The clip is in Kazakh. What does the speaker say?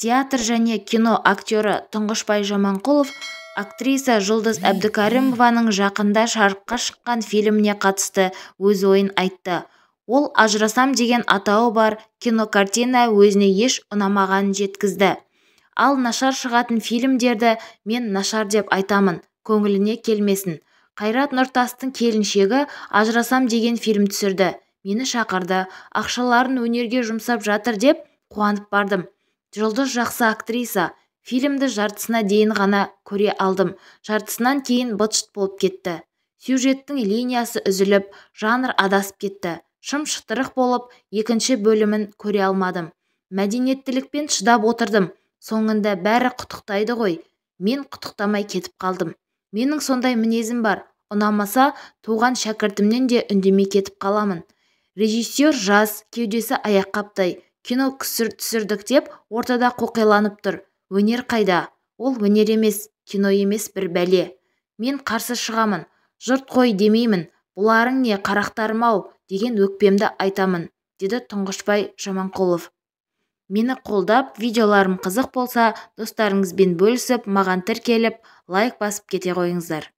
Театр және кино актері Тұңғышбай Жаманқұлов актриса Жұлдыз Әбдікәрімованың жақында жарыққа шыққан фильміне қатысты өз ойын айтты. Ол «Ажырасам» деген атауы бар кинокартина өзіне еш ұнамағанын жеткізді. Ал нашар шығатын фильмдерді мен нашар деп айтамын, көңіліне келмесін. Қайрат Нұртастың келіншегі «Ажырасам» деген фильм түсірді. Мені шақырды, ақшаларын өнерге жұмсап жатыр деп қуанып бардым. Жұлдыз жақсы актриса. Фильмді жартысына дейін ғана көре алдым. Жартысынан кейін быт-шыт болып кетті. Сюжеттің линиясы үзіліп, жанр адасып кетті. Шым-шытырық болып, екінші бөлімін көре алмадым. Мәдениеттілікпен шыдап отырдым. Соңында бәрі құттықтайды ғой. Мен құттықтамай кетіп қалдым. Менің сондай мінезім бар. Ұнамаса, туған шәкіртімнен де үндемей кетіп қаламын. Режиссер жас, кеудесі аяққаптай. Кино түсірдік деп ортада қоқиланып тұр. Өнер қайда? Ол өнер емес, кино емес бір бәле. Мен қарсы шығамын. Жұрт қой демеймін. Бұларың не, қарақтарым-ау деген өкпемді айтамын, деді Тұңғышбай Жаманқұлов. Мені қолдап, видеоларым қызық болса, достарыңызбен бөлісіп, маған тіркеліп, лайк басып кете қойыңыздар.